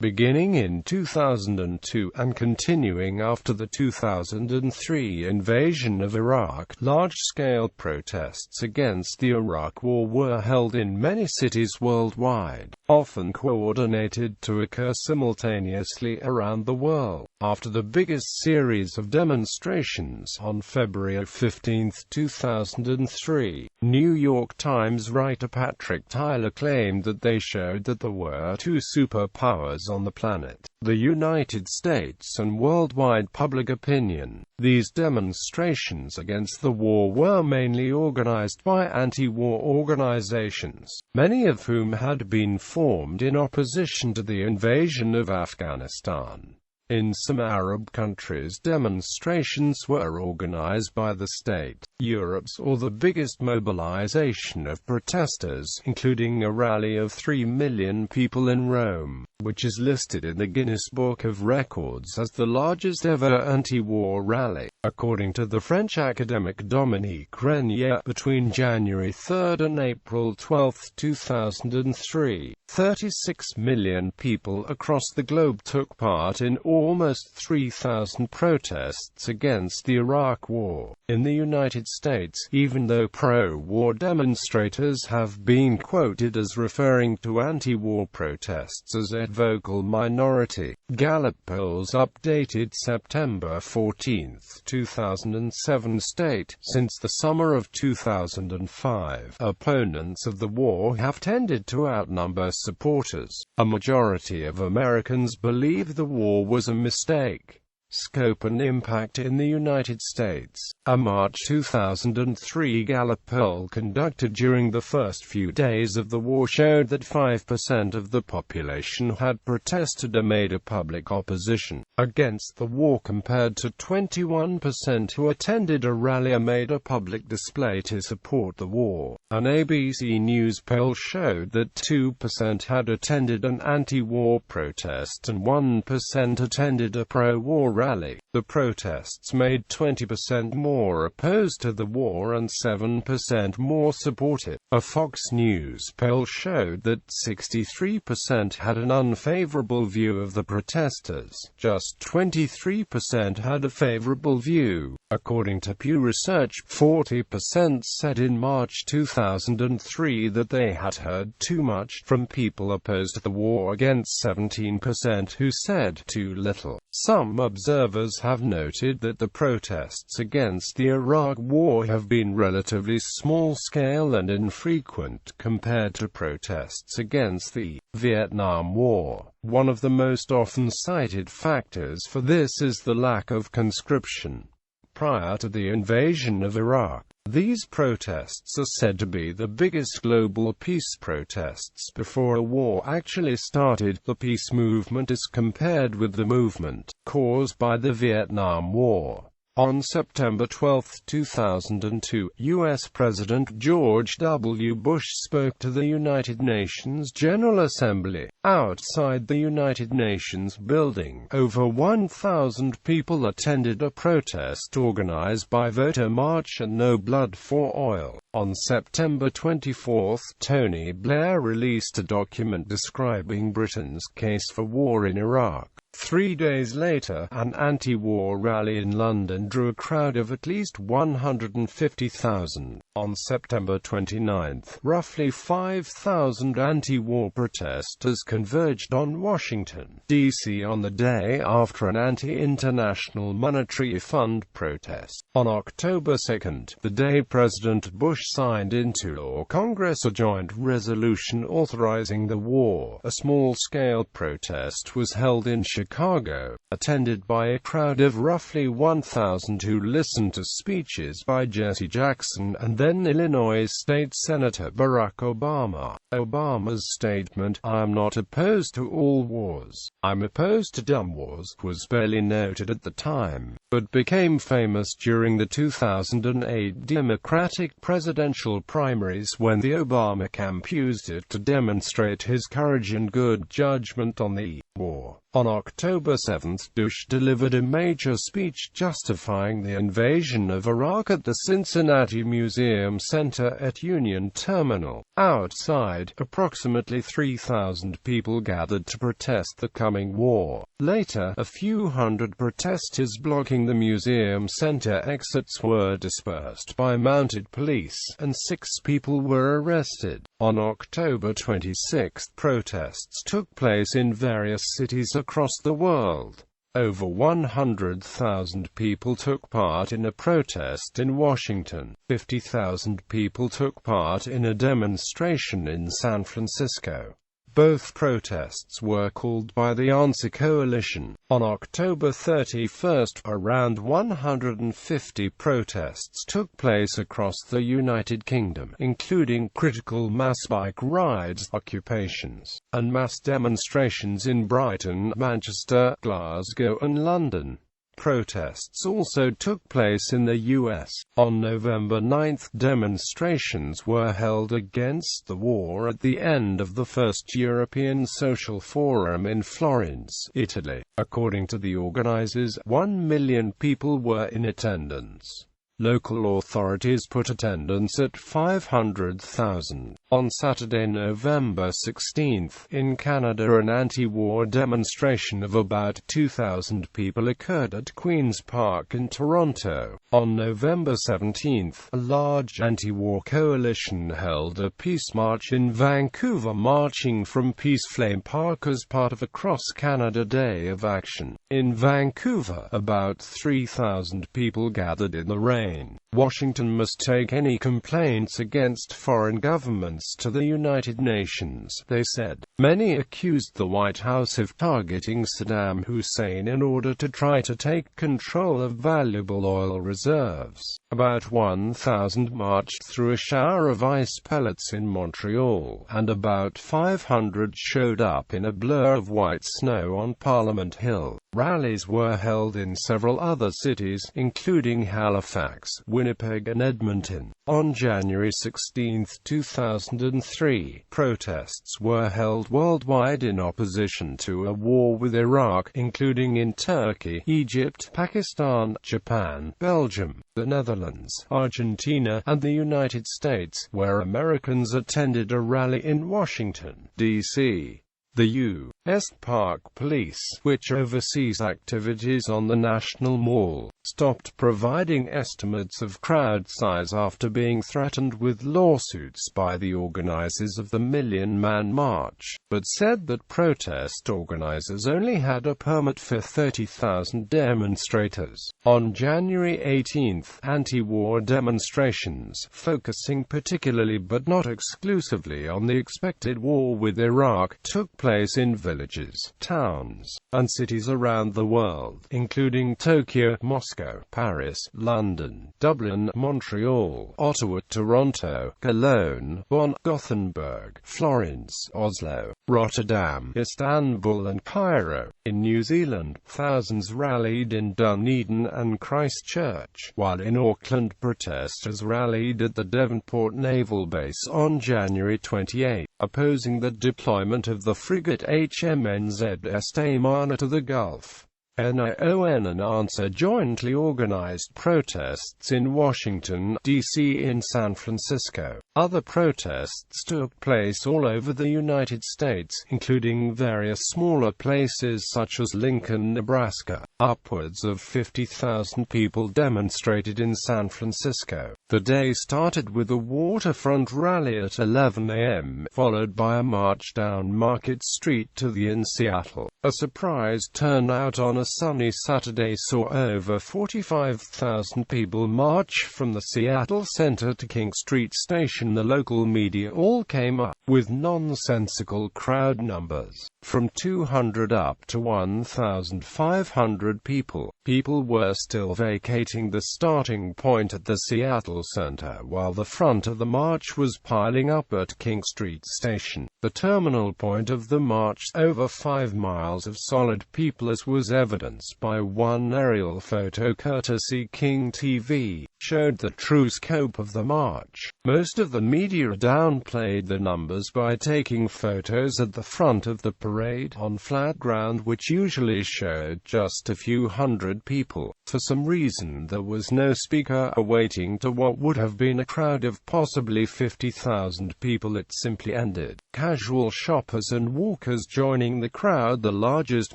Beginning in 2002 and continuing after the 2003 invasion of Iraq, large-scale protests against the Iraq War were held in many cities worldwide, often coordinated to occur simultaneously around the world. After the biggest series of demonstrations on February 15, 2003, New York Times writer Patrick Tyler claimed that they showed that there were two superpowers on the planet, the United States and worldwide public opinion. These demonstrations against the war were mainly organized by anti-war organizations, many of whom had been formed in opposition to the invasion of Afghanistan. In some Arab countries, demonstrations were organized by the state. Europe saw the biggest mobilization of protesters, including a rally of 3 million people in Rome, which is listed in the Guinness Book of Records as the largest ever anti-war rally. According to the French academic Dominique Renier, between January 3 and April 12, 2003, 36 million people across the globe took part in almost 3,000 protests against the Iraq War. In the United States, even though pro-war demonstrators have been quoted as referring to anti-war protests as a vocal minority, Gallup polls updated September 14, 2007 state, since the summer of 2005, opponents of the war have tended to outnumber supporters. A majority of Americans believe the war was a mistake. Scope and impact in the United States. A March 2003 Gallup poll conducted during the first few days of the war showed that 5% of the population had protested or made a public opposition against the war, compared to 21% who attended a rally or made a public display to support the war. An ABC News poll showed that 2% had attended an anti-war protest and 1% attended a pro-war rally. The protests made 20% more opposed to the war and 7% more support it. A Fox News poll showed that 63% had an unfavorable view of the protesters. Just 23% had a favorable view. According to Pew Research, 40% said in March 2003 that they had heard too much from people opposed to the war, against 17% who said too little. Some observers have noted that the protests against the Iraq War have been relatively small-scale and infrequent compared to protests against the Vietnam War. One of the most often cited factors for this is the lack of conscription. Prior to the invasion of Iraq, these protests are said to be the biggest global peace protests before a war actually started. The peace movement is compared with the movement caused by the Vietnam War. On September 12, 2002, U.S. President George W. Bush spoke to the United Nations General Assembly. Outside the United Nations building, over 1,000 people attended a protest organized by Voter March and No Blood for Oil. On September 24, Tony Blair released a document describing Britain's case for war in Iraq. 3 days later, an anti-war rally in London drew a crowd of at least 150,000. On September 29, roughly 5,000 anti-war protesters converged on Washington, D.C. on the day after an anti-International Monetary Fund protest. On October 2, the day President Bush signed into law, Congress a joint resolution authorizing the war. A small-scale protest was held in Chicago, attended by a crowd of roughly 1,000 who listened to speeches by Jesse Jackson and then Illinois State Senator Barack Obama. Obama's statement, "I am not opposed to all wars, I'm opposed to dumb wars," was barely noted at the time, but became famous during the 2008 Democratic presidential primaries when the Obama camp used it to demonstrate his courage and good judgment on the war. On October October 7, Bush delivered a major speech justifying the invasion of Iraq at the Cincinnati Museum Center at Union Terminal. Outside, approximately 3,000 people gathered to protest the coming war. Later, a few hundred protesters blocking the museum center exits were dispersed by mounted police, and 6 people were arrested. On October 26, protests took place in various cities across the world. Over 100,000 people took part in a protest in Washington. 50,000 people took part in a demonstration in San Francisco. Both protests were called by the Answer Coalition. On October 31, around 150 protests took place across the United Kingdom, including critical mass bike rides, occupations, and mass demonstrations in Brighton, Manchester, Glasgow and London. Protests also took place in the U.S. On November 9, demonstrations were held against the war at the end of the First European Social Forum in Florence, Italy. According to the organizers, 1 million people were in attendance. Local authorities put attendance at 500,000. On Saturday, November 16, in Canada, an anti-war demonstration of about 2,000 people occurred at Queen's Park in Toronto. On November 17, a large anti-war coalition held a peace march in Vancouver, marching from Peace Flame Park as part of a Cross-Canada Day of Action. In Vancouver, about 3,000 people gathered in the rain. Washington must take any complaints against foreign governments to the United Nations, they said. Many accused the White House of targeting Saddam Hussein in order to try to take control of valuable oil reserves. About 1,000 marched through a shower of ice pellets in Montreal, and about 500 showed up in a blur of white snow on Parliament Hill. Rallies were held in several other cities, including Halifax, Winnipeg and Edmonton. On January 16, 2003, protests were held worldwide in opposition to a war with Iraq, including in Turkey, Egypt, Pakistan, Japan, Belgium, the Netherlands, Argentina, and the United States, where Americans attended a rally in Washington, D.C. The U.S. Park Police, which oversees activities on the National Mall, stopped providing estimates of crowd size after being threatened with lawsuits by the organizers of the Million Man March, but said that protest organizers only had a permit for 30,000 demonstrators. On January 18, anti-war demonstrations, focusing particularly but not exclusively on the expected war with Iraq, took place in villages, towns, and cities around the world, including Tokyo, Moscow, Paris, London, Dublin, Montreal, Ottawa, Toronto, Cologne, Bonn, Gothenburg, Florence, Oslo, Rotterdam, Istanbul and Cairo. In New Zealand, thousands rallied in Dunedin and Christchurch, while in Auckland protesters rallied at the Devonport Naval Base on January 28, opposing the deployment of the frigate HMNZ Estée Marne to the Gulf. NION and Answer jointly organized protests in Washington, D.C. and San Francisco. Other protests took place all over the United States, including various smaller places such as Lincoln, Nebraska. Upwards of 50,000 people demonstrated in San Francisco. The day started with a waterfront rally at 11 a.m., followed by a march down Market Street to the in Seattle. A surprise turnout on a sunny Saturday saw over 45,000 people march from the Seattle Center to King Street Station. The local media all came up with nonsensical crowd numbers, from 200 up to 1,500 people. People were still vacating the starting point at the Seattle Center, while the front of the march was piling up at King Street Station, the terminal point of the march. Over 5 miles of solid people, as was evident evidence by one aerial photo courtesy King TV, showed the true scope of the march. Most of the media downplayed the numbers by taking photos at the front of the parade on flat ground, which usually showed just a few hundred people. For some reason there was no speaker awaiting to what would have been a crowd of possibly 50,000 people. It simply ended. Casual shoppers and walkers joining the crowd, the largest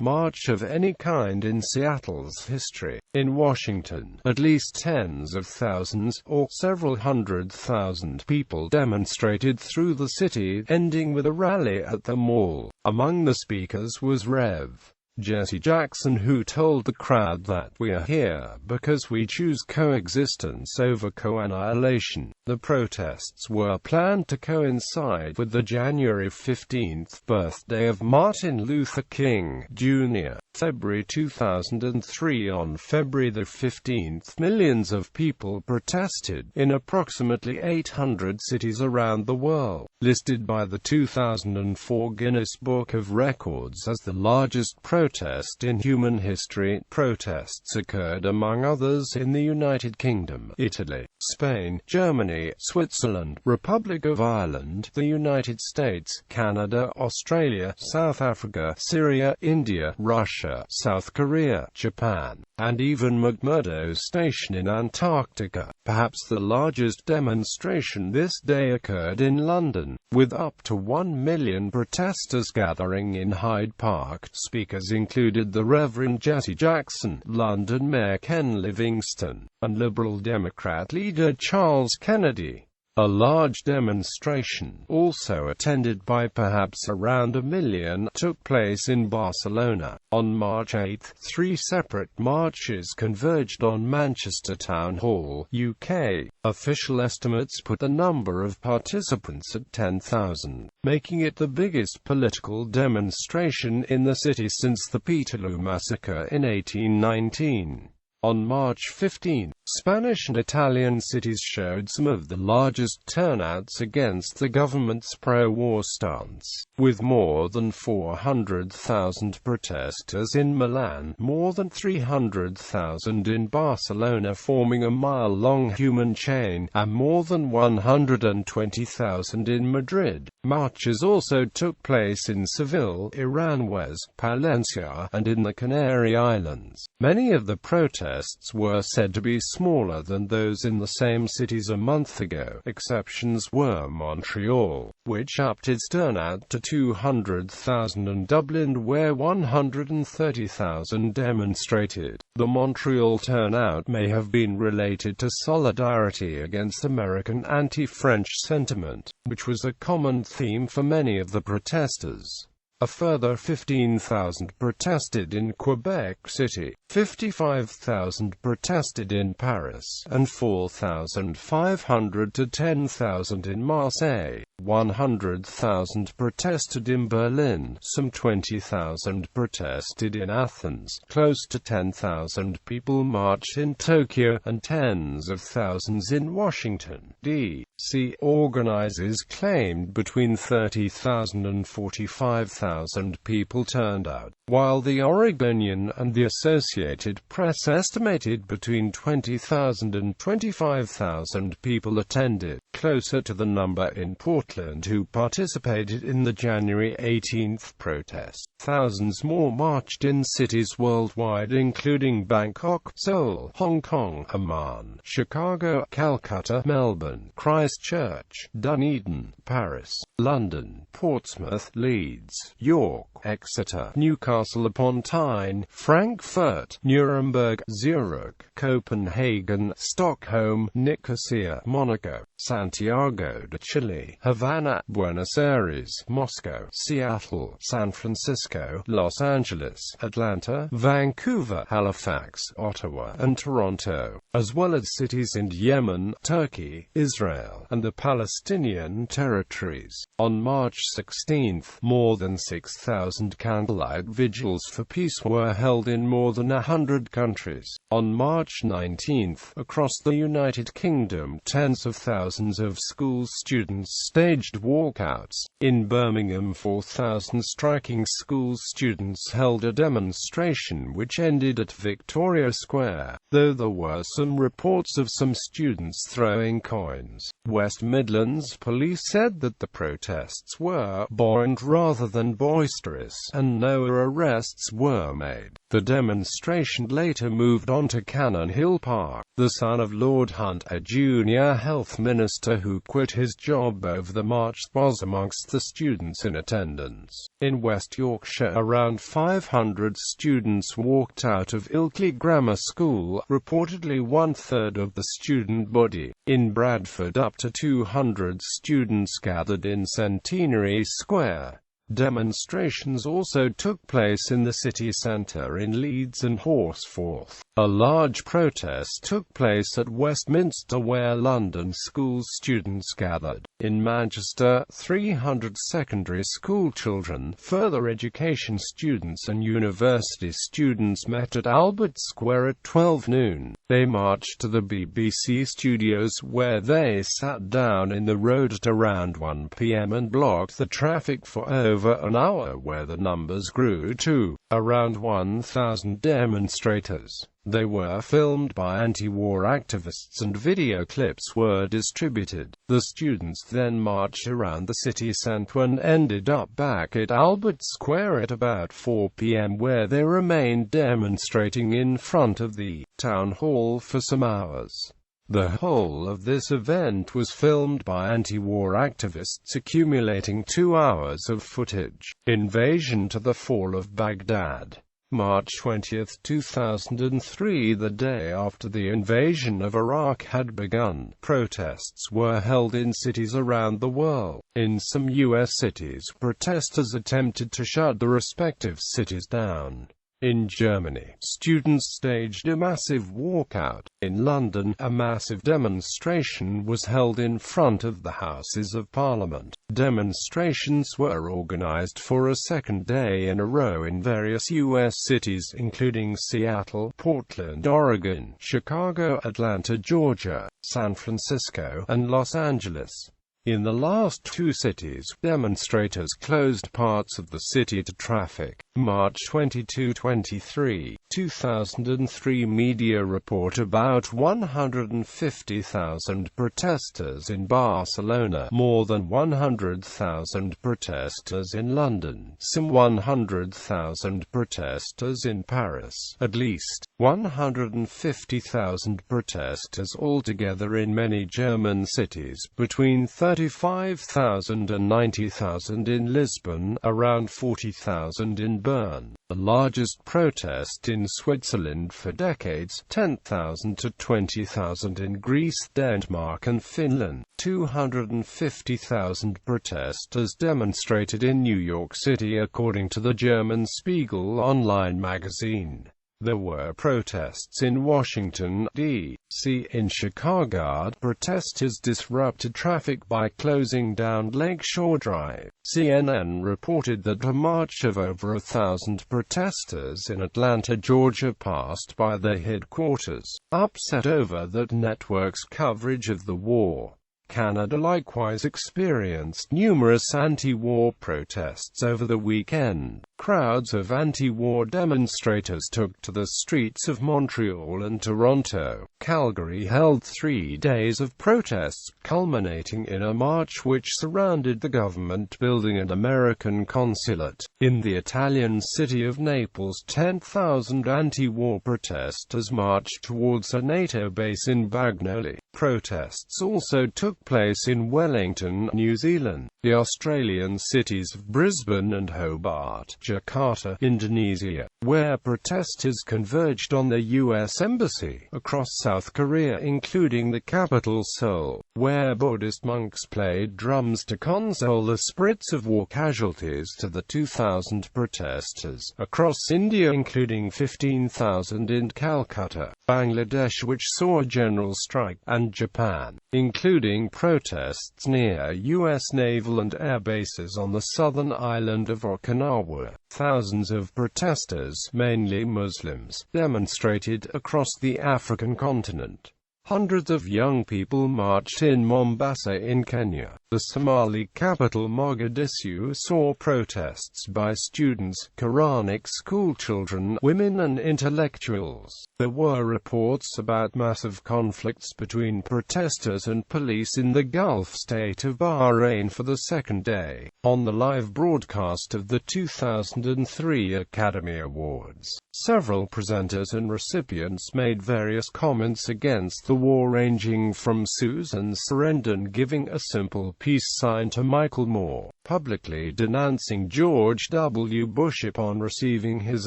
march of any kind in Seattle's history. In Washington, at least tens of thousands, or several hundred thousand people demonstrated through the city, ending with a rally at the mall. Among the speakers was Rev. Jesse Jackson, who told the crowd that "we are here because we choose coexistence over co-annihilation." The protests were planned to coincide with the January 15th birthday of Martin Luther King, Jr. February 2003. On February the 15th, millions of people protested in approximately 800 cities around the world. Listed by the 2004 Guinness Book of Records as the largest protest in human history, protests occurred among others in the United Kingdom, Italy, Spain, Germany, Switzerland, Republic of Ireland, the United States, Canada, Australia, South Africa, Syria, India, Russia, South Korea, Japan, and even McMurdo Station in Antarctica. Perhaps the largest demonstration this day occurred in London, with up to 1 million protesters gathering in Hyde Park. Speakers included the Reverend Jesse Jackson, London Mayor Ken Livingstone, and Liberal Democrat leader Charles Kennedy. A large demonstration, also attended by perhaps around 1 million, took place in Barcelona. On March 8, 3 separate marches converged on Manchester Town Hall, UK. Official estimates put the number of participants at 10,000, making it the biggest political demonstration in the city since the Peterloo Massacre in 1819. On March 15, Spanish and Italian cities showed some of the largest turnouts against the government's pro-war stance, with more than 400,000 protesters in Milan, more than 300,000 in Barcelona, forming a mile-long human chain, and more than 120,000 in Madrid. Marches also took place in Seville, Aranjuez, Palencia, and in the Canary Islands. Many of the protests were said to be smaller than those in the same cities a month ago. Exceptions were Montreal, which upped its turnout to 200,000, and Dublin, where 130,000 demonstrated. The Montreal turnout may have been related to solidarity against American anti-French sentiment, which was a common theme for many of the protesters. A further 15,000 protested in Quebec City, 55,000 protested in Paris, and 4,500 to 10,000 in Marseille. 100,000 protested in Berlin, some 20,000 protested in Athens, close to 10,000 people marched in Tokyo, and tens of thousands in Washington, D.C. Organizers claimed between 30,000 and 45,000 people turned out, while the Oregonian and the Associated Press estimated between 20,000 and 25,000 people attended, closer to the number in Portland who participated in the January 18th protest. Thousands more marched in cities worldwide, including Bangkok, Seoul, Hong Kong, Amman, Chicago, Calcutta, Melbourne, Christchurch, Dunedin, Paris, London, Portsmouth, Leeds, York, Exeter, Newcastle upon Tyne, Frankfurt, Nuremberg, Zurich, Copenhagen, Stockholm, Nicosia, Monaco, Santiago de Chile, Havana, Buenos Aires, Moscow, Seattle, San Francisco, Los Angeles, Atlanta, Vancouver, Halifax, Ottawa, and Toronto, as well as cities in Yemen, Turkey, Israel, Israel and the Palestinian territories. On March 16, more than 6,000 candlelight vigils for peace were held in more than 100 countries. On March 19, across the United Kingdom, tens of thousands of school students staged walkouts. In Birmingham, 4,000 striking school students held a demonstration which ended at Victoria Square, though there were some reports of some students throwing coins. West Midlands police said that the protests were buoyant rather than boisterous, and no arrests were made. The demonstration later moved on to Cannon Hill Park. The son of Lord Hunt, a junior health minister who quit his job over the march, was amongst the students in attendance. In West Yorkshire, around 500 students walked out of Ilkley Grammar School, reportedly one-third of the student body. In Bradford, up to 200 students gathered in Centenary Square. Demonstrations also took place in the city centre in Leeds and Horsforth. A large protest took place at Westminster where London school students gathered. In Manchester, 300 secondary school children, further education students and university students met at Albert Square at 12 noon. They marched to the BBC studios where they sat down in the road at around 1 p.m. and blocked the traffic for over an hour, where the numbers grew to around 1,000 demonstrators. They were filmed by anti-war activists and video clips were distributed. The students then marched around the city centre and ended up back at Albert Square at about 4 p.m. where they remained demonstrating in front of the town hall for some hours. The whole of this event was filmed by anti-war activists, accumulating 2 hours of footage. Invasion to the fall of Baghdad. March 20, 2003, the day after the invasion of Iraq had begun, protests were held in cities around the world. In some U.S. cities, protesters attempted to shut the respective cities down. In Germany, students staged a massive walkout. In London, a massive demonstration was held in front of the Houses of Parliament. Demonstrations were organized for a second day in a row in various U.S. cities, including Seattle, Portland, Oregon, Chicago, Atlanta, Georgia, San Francisco, and Los Angeles. In the last two cities, demonstrators closed parts of the city to traffic. March 22-23, 2003 media report about 150,000 protesters in Barcelona, more than 100,000 protesters in London, some 100,000 protesters in Paris, at least 150,000 protesters altogether in many German cities, between 35,000 and 90,000 in Lisbon, around 40,000 in Bern. The largest protest in Switzerland for decades, 10,000 to 20,000 in Greece, Denmark and Finland. 250,000 protesters demonstrated in New York City according to the German Spiegel online magazine. There were protests in Washington, D.C. In Chicago, protesters disrupted traffic by closing down Lakeshore Drive. CNN reported that a march of over 1,000 protesters in Atlanta, Georgia passed by their headquarters, upset over that network's coverage of the war. Canada likewise experienced numerous anti-war protests over the weekend. Crowds of anti-war demonstrators took to the streets of Montreal and Toronto. Calgary held 3 days of protests, culminating in a march which surrounded the government building and American consulate. In the Italian city of Naples, 10,000 anti-war protesters marched towards a NATO base in Bagnoli. Protests also took place in Wellington, New Zealand, the Australian cities of Brisbane and Hobart, Jakarta, Indonesia, where protesters converged on the U.S. Embassy, across South Korea including the capital Seoul, where Buddhist monks played drums to console the spirits of war casualties to the 2,000 protesters across India, including 15,000 in Calcutta, Bangladesh, which saw a general strike, and Japan, including protests near U.S. naval and air bases on the southern island of Okinawa. Thousands of protesters, mainly Muslims, demonstrated across the African continent. Hundreds of young people marched in Mombasa in Kenya. The Somali capital Mogadishu saw protests by students, Quranic schoolchildren, women and intellectuals. There were reports about massive conflicts between protesters and police in the Gulf state of Bahrain for the second day, on the live broadcast of the 2003 Academy Awards. Several presenters and recipients made various comments against the war, ranging from Susan Sarandon giving a simple peace sign to Michael Moore publicly denouncing George W. Bush upon receiving his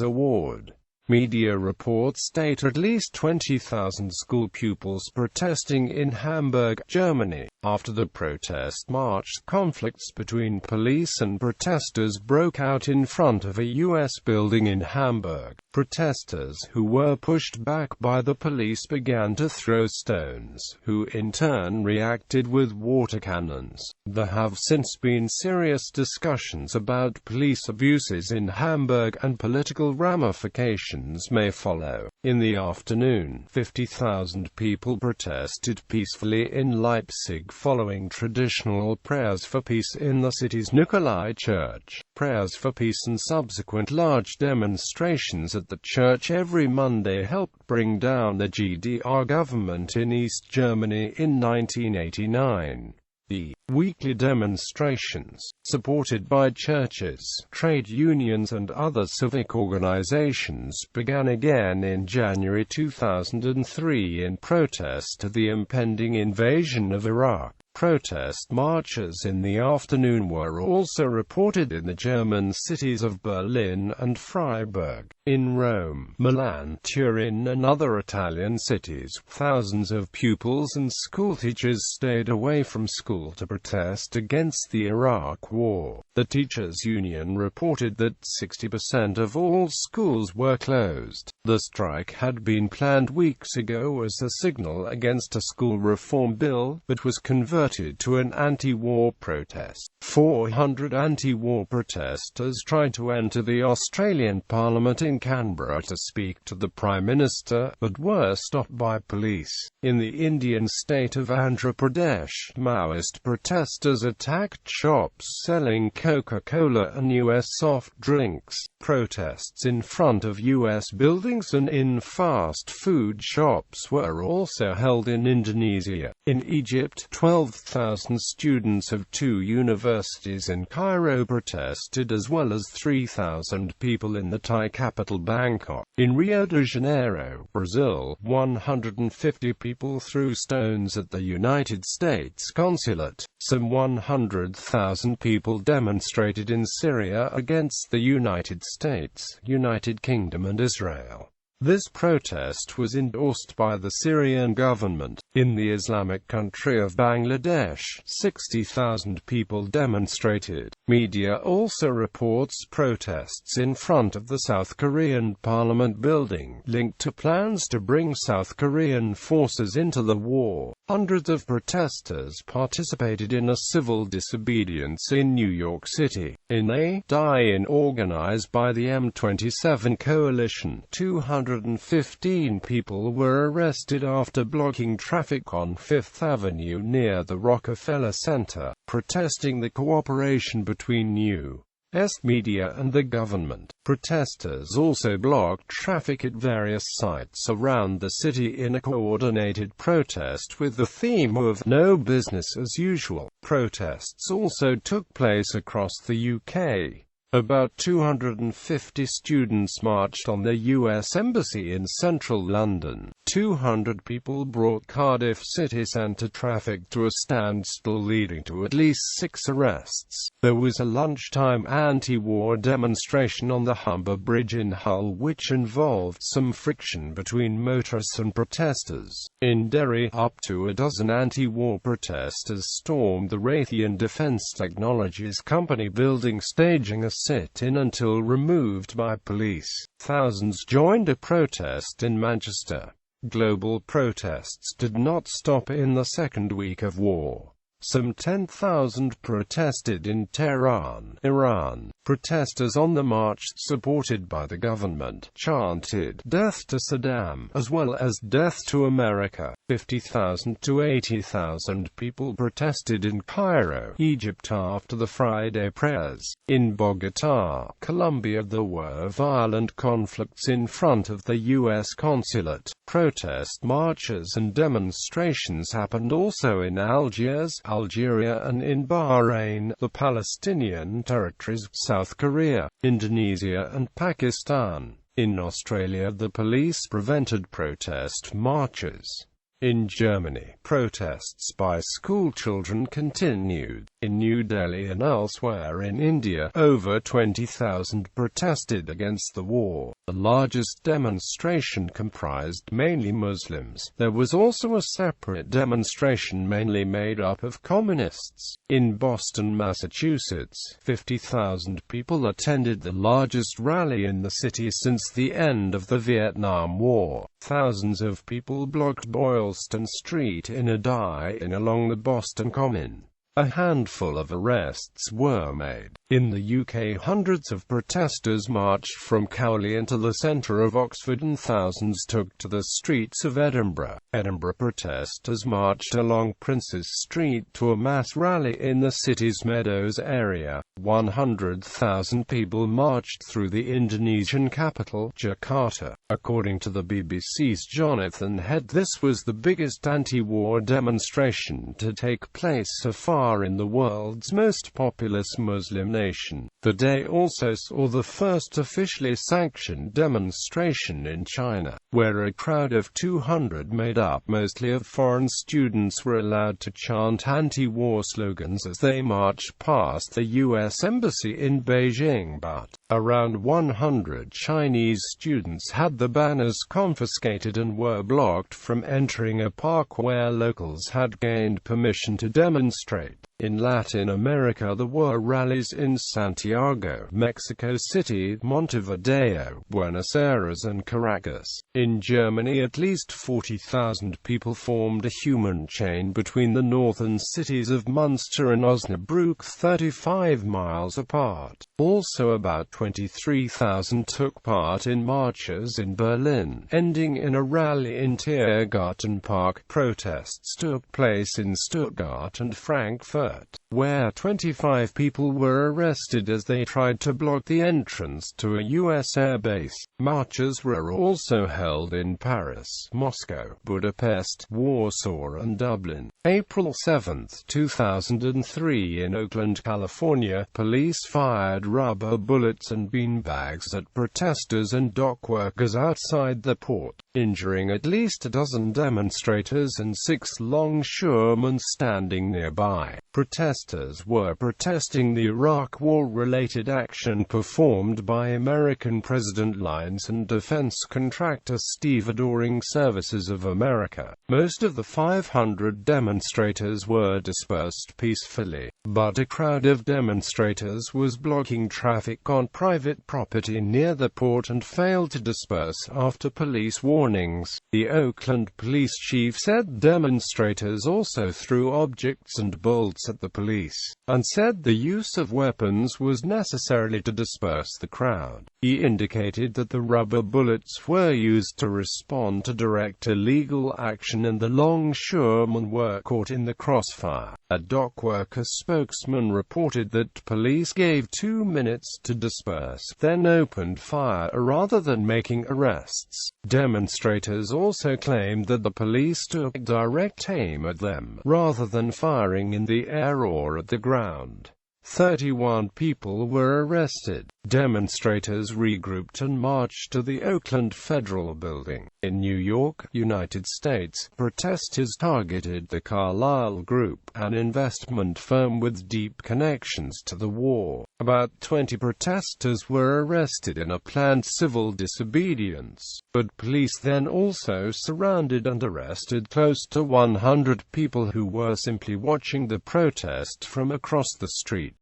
award. Media reports state at least 20,000 school pupils protesting in Hamburg, Germany. After the protest march, conflicts between police and protesters broke out in front of a U.S. building in Hamburg. Protesters, who were pushed back by the police, began to throw stones, who in turn reacted with water cannons. There have since been serious discussions about police abuses in Hamburg, and political ramifications may follow. In the afternoon, 50,000 people protested peacefully in Leipzig following traditional prayers for peace in the city's Nikolai Church. Prayers for peace and subsequent large demonstrations at the church every Monday helped bring down the GDR government in East Germany in 1989. The weekly demonstrations, supported by churches, trade unions and other civic organizations, began again in January 2003 in protest to the impending invasion of Iraq. Protest marches in the afternoon were also reported in the German cities of Berlin and Freiburg. In Rome, Milan, Turin and other Italian cities, thousands of pupils and schoolteachers stayed away from school to protest against the Iraq War. The teachers' union reported that 60% of all schools were closed. The strike had been planned weeks ago as a signal against a school reform bill, but was converted to an anti-war protest. 400 anti-war protesters tried to enter the Australian Parliament in Canberra to speak to the Prime Minister, but were stopped by police. In the Indian state of Andhra Pradesh, Maoist protesters attacked shops selling Coca-Cola and U.S. soft drinks. Protests in front of U.S. buildings and in fast food shops were also held in Indonesia. In Egypt, 12,000 students of two universities in Cairo protested, as well as 3,000 people in the Thai capital Bangkok. In Rio de Janeiro, Brazil, 150 people threw stones at the United States consulate. Some 100,000 people demonstrated in Syria against the United States, United Kingdom and Israel. This protest was endorsed by the Syrian government. In the Islamic country of Bangladesh, 60,000 people demonstrated. Media also reports protests in front of the South Korean parliament building, linked to plans to bring South Korean forces into the war. Hundreds of protesters participated in a civil disobedience in New York City. In a die-in organized by the M27 coalition, 215 people were arrested after blocking traffic on Fifth Avenue near the Rockefeller Center, protesting the cooperation between U.S. media and the government. Protesters also blocked traffic at various sites around the city in a coordinated protest with the theme of "No business as usual." Protests also took place across the UK. About 250 students marched on the U.S. Embassy in central London. 200 people brought Cardiff city centre traffic to a standstill, leading to at least 6 arrests. There was a lunchtime anti-war demonstration on the Humber Bridge in Hull which involved some friction between motorists and protesters. In Derry, up to a dozen anti-war protesters stormed the Raytheon Defence Technologies Company building, staging a sit-in until removed by police. Thousands joined a protest in Manchester. Global protests did not stop in the second week of war. Some 10,000 protested in Tehran, Iran. Protesters on the march, supported by the government, chanted "Death to Saddam," as well as "Death to America." 50,000 to 80,000 people protested in Cairo, Egypt after the Friday prayers. In Bogotá, Colombia, there were violent conflicts in front of the U.S. consulate. Protest marches and demonstrations happened also in Algiers, Algeria, and in Bahrain, the Palestinian territories, South Korea, Indonesia, and Pakistan. In Australia, the police prevented protest marches. In Germany, protests by schoolchildren continued. In New Delhi and elsewhere in India, over 20,000 protested against the war. The largest demonstration comprised mainly Muslims. There was also a separate demonstration mainly made up of communists. In Boston, Massachusetts, 50,000 people attended the largest rally in the city since the end of the Vietnam War. Thousands of people blocked Boylston Street in a die-in along the Boston Common. A handful of arrests were made. In the UK, hundreds of protesters marched from Cowley into the centre of Oxford and thousands took to the streets of Edinburgh. Edinburgh protesters marched along Princes Street to a mass rally in the city's Meadows area. 100,000 people marched through the Indonesian capital, Jakarta. According to the BBC's Jonathan Head, this was the biggest anti-war demonstration to take place so far in the world's most populous Muslim nation. The day also saw the first officially sanctioned demonstration in China, where a crowd of 200 made up mostly of foreign students were allowed to chant anti-war slogans as they marched past the U.S. Embassy in Beijing, but around 100 Chinese students had the banners confiscated and were blocked from entering a park where locals had gained permission to demonstrate. In Latin America, there were rallies in Santiago, Mexico City, Montevideo, Buenos Aires, and Caracas. In Germany, at least 40,000 people formed a human chain between the northern cities of Munster and Osnabrück, 35 miles apart. Also, about 23,000 took part in marches in Berlin, ending in a rally in Tiergarten Park. Protests took place in Stuttgart and Frankfurt, where 25 people were arrested as they tried to block the entrance to a U.S. airbase. Marches were also held in Paris, Moscow, Budapest, Warsaw, and Dublin. April 7, 2003, in Oakland, California, police fired rubber bullets and beanbags at protesters and dock workers outside the port, injuring at least a dozen demonstrators and 6 longshoremen standing nearby. Protesters were protesting the Iraq War-related action performed by American President Lines and defense contractor Stevedoring Services of America. Most of the 500 demonstrators were dispersed peacefully, but a crowd of demonstrators was blocking traffic on private property near the port and failed to disperse after police warnings. The Oakland police chief said demonstrators also threw objects and bolts at the police, and said the use of weapons was necessary to disperse the crowd. He indicated that the rubber bullets were used to respond to direct illegal action and the longshoremen were caught in the crossfire. A dock worker spokesman reported that police gave 2 minutes to disperse, then opened fire rather than making arrests. Demonstrators also claimed that the police took direct aim at them, rather than firing in the air or at the ground. 31 people were arrested. Demonstrators regrouped and marched to the Oakland Federal Building. In New York, United States, protesters targeted the Carlyle Group, an investment firm with deep connections to the war. About 20 protesters were arrested in a planned civil disobedience, but police then also surrounded and arrested close to 100 people who were simply watching the protest from across the street.